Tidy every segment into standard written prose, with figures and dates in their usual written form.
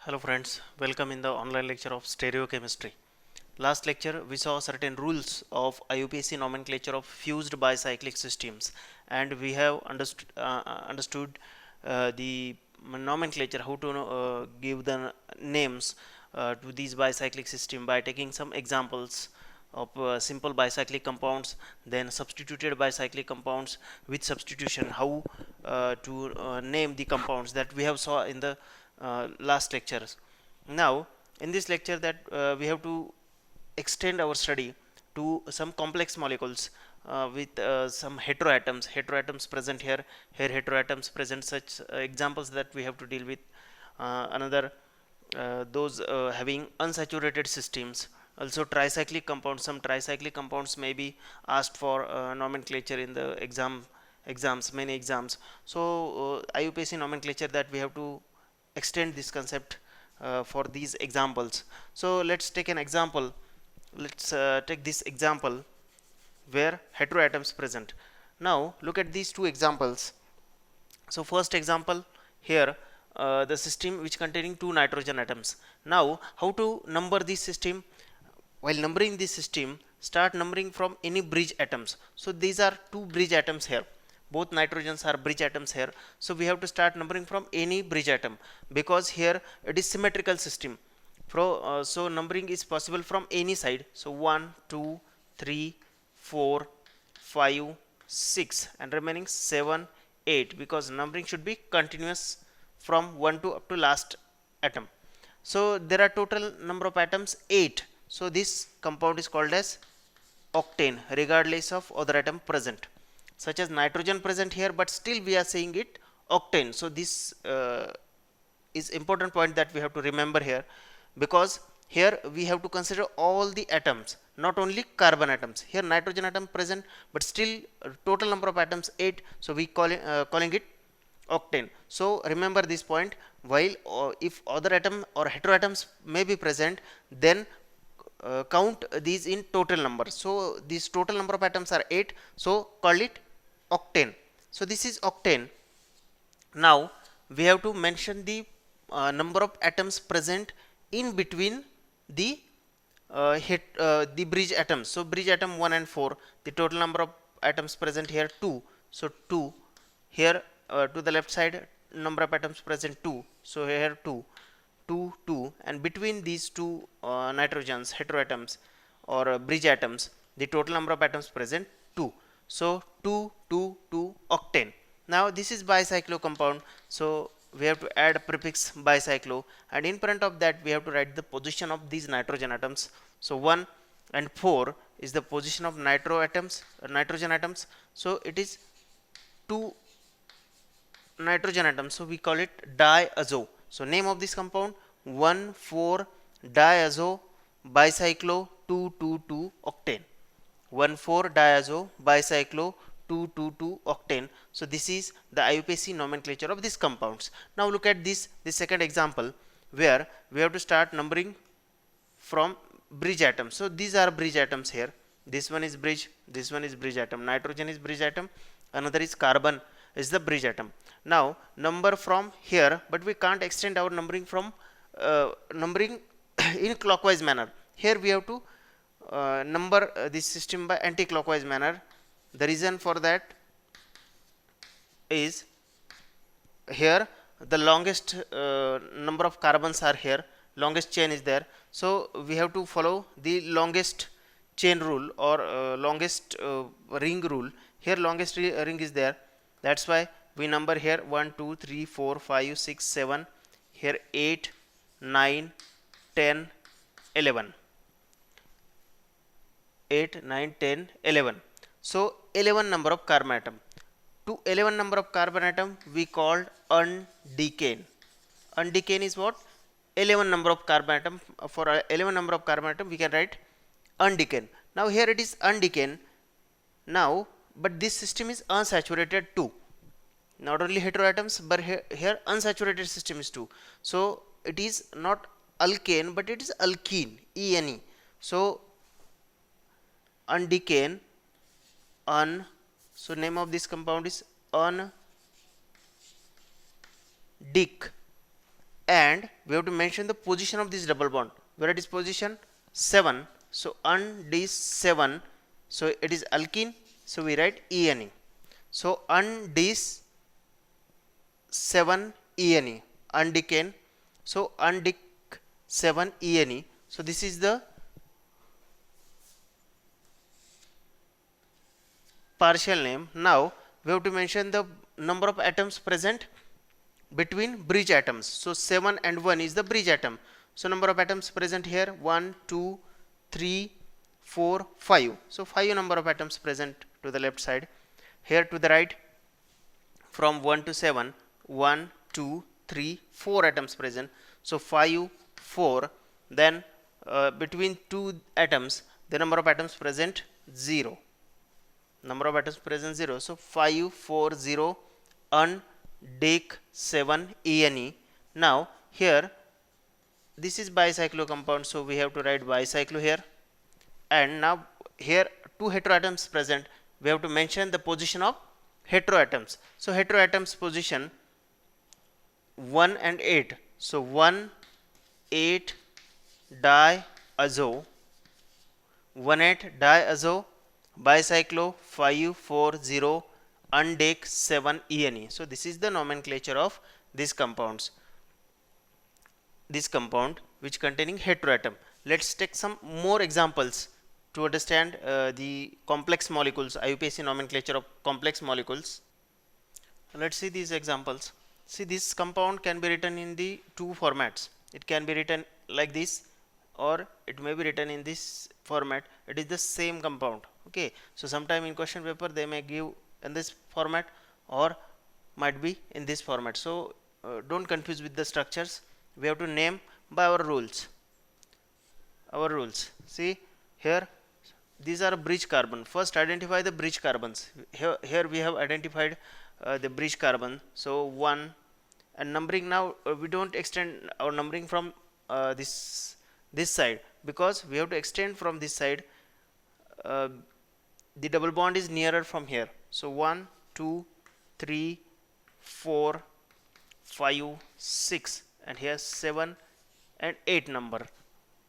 Hello friends, welcome in the online lecture of stereochemistry. Last lecture we saw certain rules of IUPAC nomenclature of fused bicyclic systems, and we have understood the nomenclature, how to give the names to these bicyclic system by taking some examples of simple bicyclic compounds, then substituted bicyclic compounds, with substitution how to name the compounds that we have saw in the last lectures. Now in this lecture that we have to extend our study to some complex molecules with some heteroatoms present here heteroatoms present such examples that we have to deal with. Another those having unsaturated systems, also tricyclic compounds. Some tricyclic compounds may be asked for nomenclature in the exams, many exams. So IUPAC nomenclature that we have to extend this concept for these examples. So let's take an example. Let's take this example where heteroatoms present. Now look at these two examples. So first example here, the system which containing two nitrogen atoms. Now how to number this system? While numbering this system, start numbering from any bridge atoms. So these are two bridge atoms here, both nitrogens are bridge atoms here. So we have to start numbering from any bridge atom, because here it is symmetrical system. So numbering is possible from any side. So 1 2 3 4 5 6 and remaining 7 8, because numbering should be continuous from 1 to up to last atom. So there are total number of atoms 8. So this compound is called as octane regardless of other atom present, such as nitrogen present here, but still we are saying it octane. So this is important point that we have to remember here, because here we have to consider all the atoms, not only carbon atoms. Here nitrogen atom present, but still total number of atoms 8, so we calling it octane. So remember this point. While if other atom or heteroatoms may be present, then count these in total number. So this total number of atoms are 8, so call it octane. So this is octane. Now we have to mention the number of atoms present in between the the bridge atoms. So bridge atom 1 and 4, the total number of atoms present here 2. So 2 here, to the left side number of atoms present 2. So here 2 2 2, and between these two nitrogens heteroatoms or bridge atoms, the total number of atoms present 2. So 2 2 2 octane. Now this is bicyclo compound, so we have to add prefix bicyclo, and in front of that we have to write the position of these nitrogen atoms. So 1 and 4 is the position of nitrogen atoms. So it is 2 nitrogen atoms, so we call it diazo. So name of this compound 1,4 diazo bicyclo 2,2,2 octane. 1,4 diazo bicyclo 2,2,2 octane. So this is the IUPAC nomenclature of these compounds. Now look at this second example, where we have to start numbering from bridge atoms. So these are bridge atoms here. This one is bridge, this one is bridge atom. Nitrogen is bridge atom, another is carbon is the bridge atom. Now number from here, but we can't extend our numbering from numbering in clockwise manner. Here we have to number this system by anti-clockwise manner. The reason for that is here the longest number of carbons are here, longest chain is there. So we have to follow the longest chain rule, or longest ring rule. Here longest ring is there, that's why we number here 1 2 3 4 5 6 7, here 8 9 10 11, 8 9 10 11. So 11 number of carbon atom. To 11 number of carbon atom we called undecane. Undecane is what? 11 number of carbon atom. For 11 number of carbon atom we can write undecane. Now here it is undecane. Now but this system is unsaturated too. Not only heteroatoms, but here unsaturated system is too. So it is not alkane, but it is alkene, ene. So undecane, so name of this compound is undec. and we have to mention the position of this double bond. Where it is position? 7. So undis 7. So it is alkene. So we write ene. So undis 7 ene. Undecane. So undic 7 ene. So this is the partial name. Now we have to mention the number of atoms present between bridge atoms. So 7 and 1 is the bridge atom. So number of atoms present here 1, 2, 3, 4, 5. So 5 number of atoms present to the left side. Here to the right, from 1 to 7, 1, 2, 3, 4 atoms present. So 5, 4. Then between two atoms, the number of atoms present 0. Number of atoms present 0. So 5, 4, 0, undec 7 ene. Now here this is bicyclo compound, so we have to write bicyclo here. And now here two heteroatoms present, we have to mention the position of heteroatoms. So heteroatoms position 1 and 8. So 1, 8 diazo, 1, 8 diazo, bicyclo 5, 4, 0, undec 7 ene. So this is the nomenclature of these compounds. This compound which containing heteroatom. Let's take some more examples to understand the complex molecules, IUPAC nomenclature of complex molecules. Let's see these examples. See, this compound can be written in the two formats. It can be written like this, or it may be written in this format. It is the same compound. Okay, so sometime in question paper they may give in this format or might be in this format. So don't confuse with the structures. We have to name by our rules. See here, these are bridge carbon. First identify the bridge carbons. Here we have identified the bridge carbon. So 1, and numbering now we don't extend our numbering from this side, because we have to extend from this side. The double bond is nearer from here. So 1, 2, 3, 4, 5, 6, and here 7 and 8 number.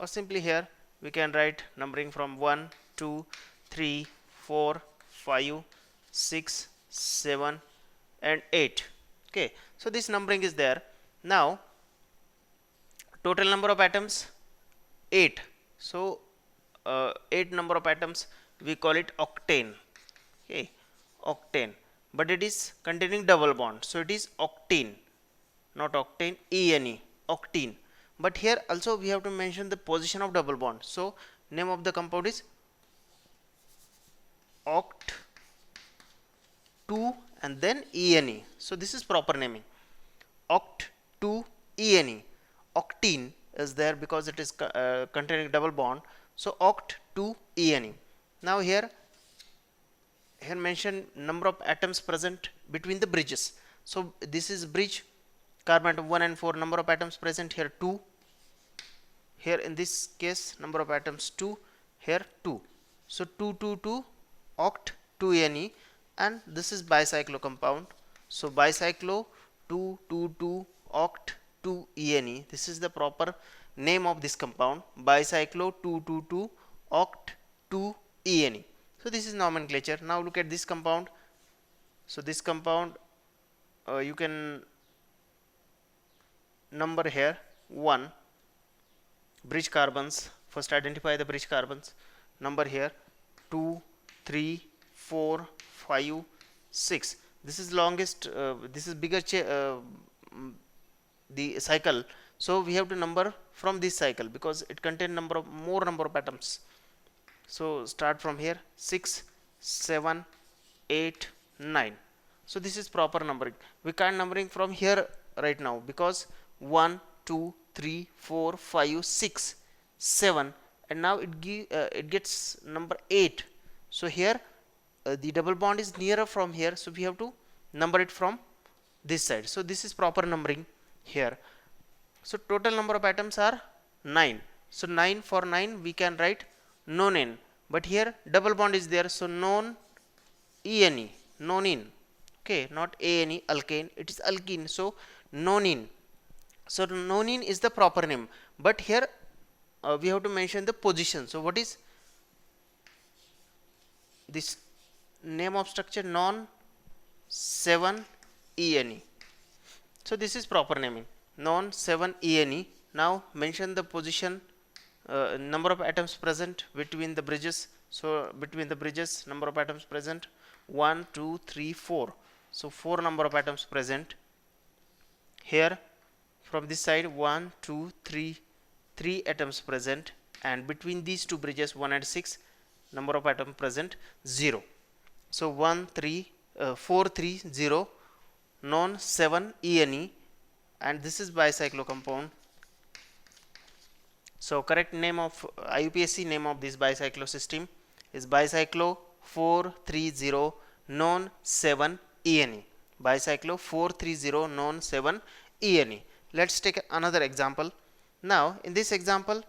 Or simply here we can write numbering from 1, 2, 3, 4, 5, 6, 7 and 8. Okay, so this numbering is there. Now total number of atoms 8. So 8 number of atoms, we call it octane. Okay, octane, but it is containing double bond, so it is octene, not octane, ene, octene. But here also we have to mention the position of double bond. So name of the compound is oct 2 and then ene. So this is proper naming, oct 2 ene. Octene is there because it is containing double bond. So oct 2 ene. Now here mention number of atoms present between the bridges. So this is bridge carbon atom 1 and 4, number of atoms present here 2. Here in this case number of atoms 2, here 2. So 2, 2, 2, oct 2 ene, and this is bicyclo compound. So bicyclo 2, 2, 2, oct 2 ene. This is the proper name of this compound, bicyclo 2, 2, 2, oct 2 ene. So this is nomenclature. Now look at this compound. So this compound you can number here 1, bridge carbons. First identify the bridge carbons. Number here 2, 3, 4, 5, 6. This is longest, this is bigger the cycle. So we have to number from this cycle because it contains more number of atoms. So start from here 6, 7, 8, 9. So this is proper numbering. We can't numbering from here right now because 1, 2, 3, 4, 5, 6, 7, and now it gets number 8. So here the double bond is nearer from here, so we have to number it from this side. So this is proper numbering here. So total number of atoms are 9. So 9, for 9 we can write nonene, but here double bond is there, so non ene, nonene. Okay, not ane, alkane, it is alkene, so nonene. So nonene is the proper name, but here we have to mention the position. So what is this name of structure? Non 7 ENE. So this is proper naming, non 7 ENE. Now mention the position, number of atoms present between the bridges. So between the bridges, number of atoms present 1 2 3 4. So 4 number of atoms present here. From this side 1 2 3, 3 atoms present, and between these two bridges 1 and 6, number of atoms present 0. So 1 3 4 3 0, non 7 ENE, and this is bicyclo compound. So correct name of IUPAC name of this bicyclo system is bicyclo 430 non 7 ENE. Bicyclo 430 non 7 ENE. Let's take another example. Now in this example,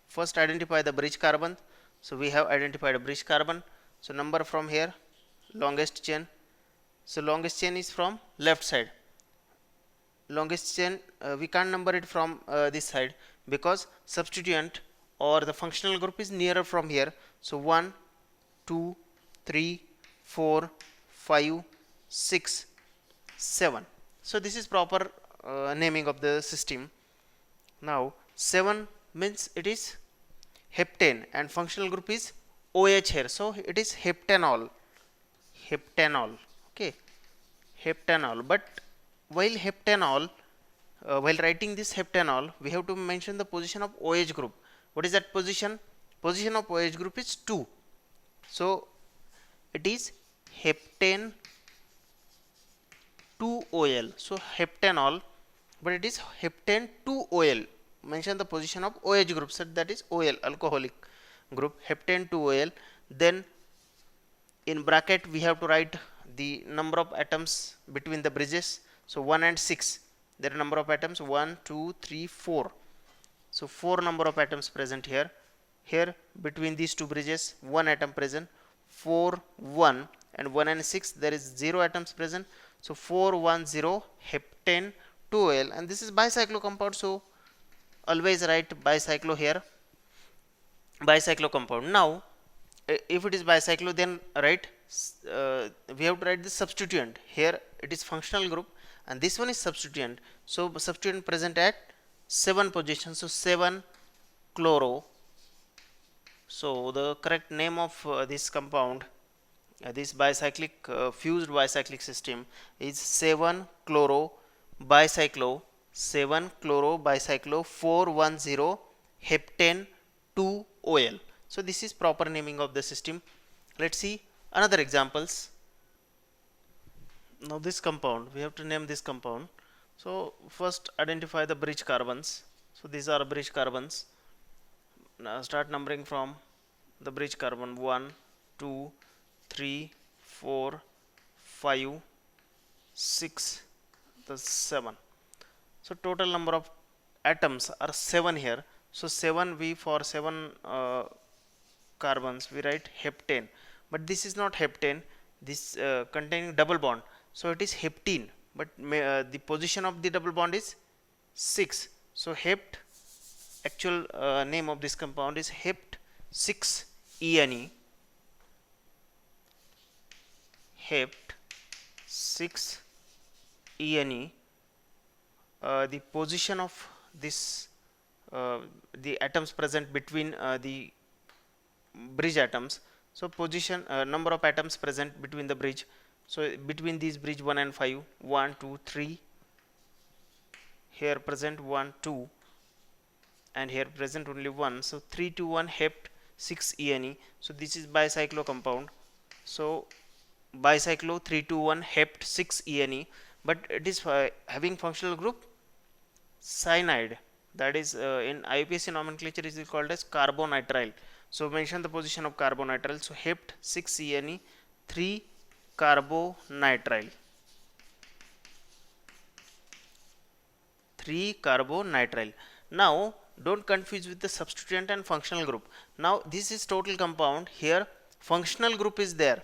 first identify the bridge carbon. So we have identified a bridge carbon. So number from here, longest chain. So longest chain is from left side. Longest chain we can't number it from this side, because substituent or the functional group is nearer from here. So 1 2 3 4 5 6 7. So this is proper naming of the system. Now 7 means it is heptane and functional group is OH here, so it is heptanol. Okay, heptanol. But while heptanol, while writing this heptanol, we have to mention the position of OH group. What is that position? Position of OH group is 2. So it is heptane 2OL. So heptanol, but it is heptane 2OL. Mention the position of OH group, so that is OL, alcoholic group, heptane 2OL. Then in bracket we have to write the number of atoms between the bridges. So 1 and 6, there are number of atoms 1 2 3 4. So 4 number of atoms present here. Here between these two bridges 1 atom present, 4 1, and 1 and 6 there is 0 atoms present. So 4 1 0 heptane 2OL, and this is bicyclo compound. So always write bicyclo here, bicyclo compound. Now if it is bicyclo, then write we have to write the substituent. Here it is functional group and this one is substituent. So substituent present at 7 positions. So 7 chloro. So the correct name of this compound, this bicyclic fused bicyclic system, is 7 chloro bicyclo 410 heptane 2OL. So this is proper naming of the system. Let's see another examples. Now this compound, we have to name this compound. So first identify the bridge carbons. So these are bridge carbons. Now start numbering from the bridge carbon 1 2 3 4 5 6 the 7. So total number of atoms are 7 here. So 7, we for 7 carbons we write heptane, but this is not heptane, this containing double bond, so it is heptene, but the position of the double bond is 6. So hept, actual name of this compound is hept 6 ENE, hept 6 ENE. The position of this the atoms present between the bridge atoms. So position, number of atoms present between the bridge. So between these bridge 1 and 5, 1 2 3, here present 1 2, and here present only 1. So 3 2 1 hept 6 ENE. So this is bicyclo compound. So bicyclo 3 2 1 hept 6 ENE, but it is having functional group cyanide, that is in IUPAC nomenclature is called as carbonitrile. So mention the position of carbonitrile. So hept 6 ENE 3 carbonitrile, 3 carbonitrile. Now don't confuse with the substituent and functional group. Now this is total compound, here functional group is there,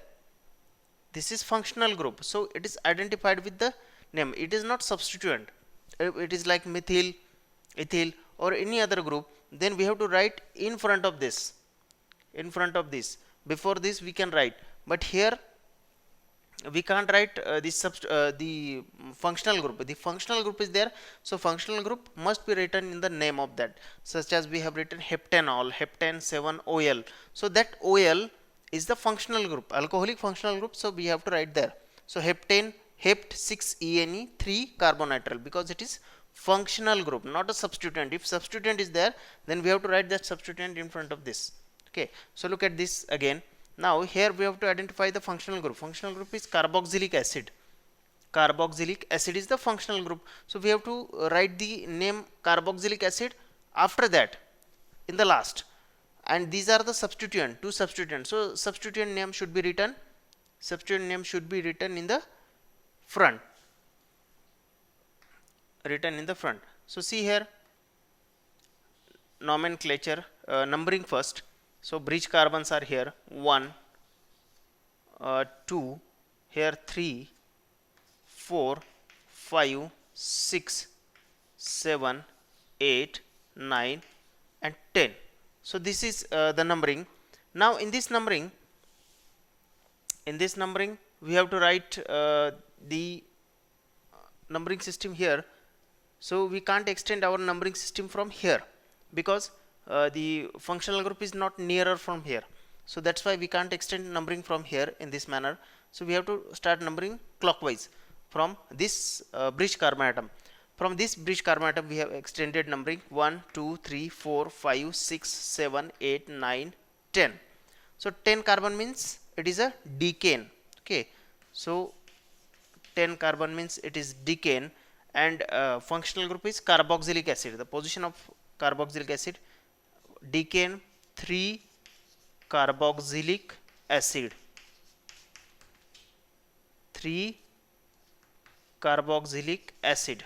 this is functional group, so it is identified with the name. It is not substituent. It is like methyl, ethyl, or any other group. Then we have to write in front of this. In front of this. Before this we can write. But here we can't write the functional group. The functional group is there, so functional group must be written in the name of that, such as we have written heptanol, heptane 7 OL. So that OL is the functional group, alcoholic functional group, so we have to write there. So heptane, hept 6 ENE 3 carbonitrile, because it is functional group, not a substituent. If substituent is there, then we have to write that substituent in front of this. Okay, so look at this again. Now here we have to identify the functional group. Functional group is carboxylic acid. Carboxylic acid is the functional group. So we have to write the name carboxylic acid after that in the last. And these are the substituent, two substituents. So substituent name should be written. Substituent name should be written in the front. Written in the front. So see here, nomenclature, numbering first. So bridge carbons are here 1, 2, here 3, 4, 5, 6, 7, 8, 9 and 10. So this is the numbering. Now in this numbering we have to write the numbering system here. So we can't extend our numbering system from here, because the functional group is not nearer from here. So that's why we can't extend numbering from here in this manner. So we have to start numbering clockwise from this bridge carbon atom. From this bridge carbon atom we have extended numbering 1, 2, 3, 4, 5, 6, 7, 8, 9, 10. So 10 carbon means it is a decane. Okay, so 10 carbon means it is decane, and functional group is carboxylic acid. The position of carboxylic acid, decane 3 carboxylic acid, 3 carboxylic acid.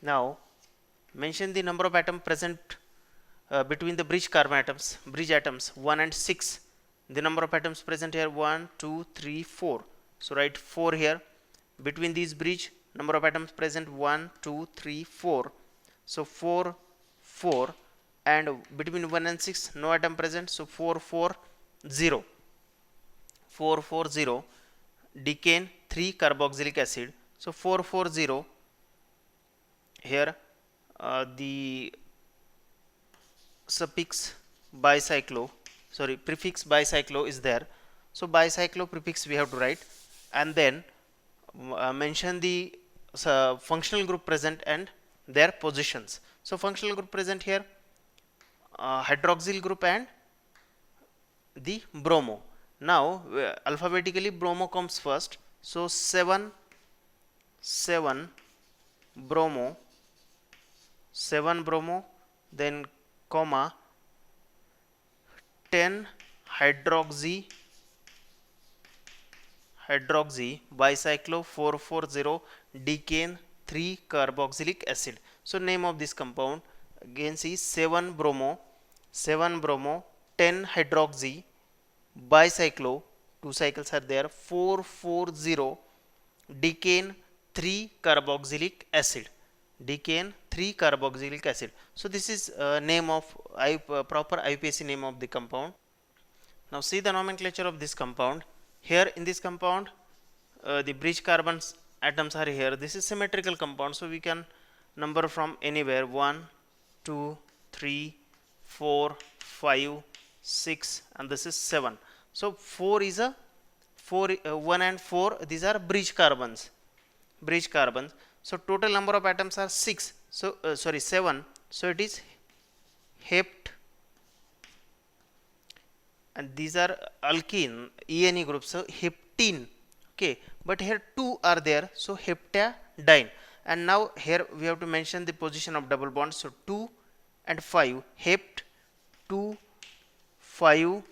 Now mention the number of atoms present between the bridge carbon atoms, bridge atoms 1 and 6. The number of atoms present here 1, 2, 3, 4. So write 4 here. Between these bridge, number of atoms present 1, 2, 3, 4. So 4, 4, and between 1 and 6 no atom present, so 4, 4, 0. 4, 4, 0. Decane 3 carboxylic acid. So 4, 4, 0. Here the suffix bicyclo, prefix bicyclo is there. So bicyclo prefix we have to write, and then mention the functional group present and their positions. So functional group present here, hydroxyl group and the bromo. Now alphabetically bromo comes first. So 7 bromo, 7 bromo, then comma 10 hydroxy bicyclo 440 decane 3 carboxylic acid. So name of this compound again see 7 bromo, 10 hydroxy bicyclo, 2 cycles are there, 440 decane 3 carboxylic acid, decane 3 carboxylic acid. So this is name of proper IUPAC name of the compound. Now see the nomenclature of this compound. Here in this compound the bridge carbon atoms are here. This is symmetrical compound, so we can number from anywhere 1, 2, 3, 4, 5, 6 and this is 7. So 4 is a 1 and 4, these are bridge carbons. So total number of atoms are 6. So 7. So it is hept, and these are alkene ENE groups, so heptene. Okay, but here 2 are there, so heptadine. And now here we have to mention the position of double bonds. So 2 and 5, hept 2 5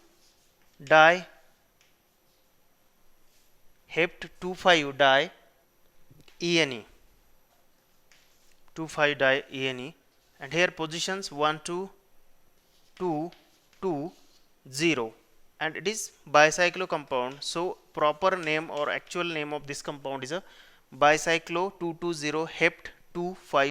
di, hept 2 5 di ENE, 2 5 di ENE. And here positions 1 2 2 2 0, and it is bicyclo compound. So proper name or actual name of this compound is a bicyclo 220 hept 25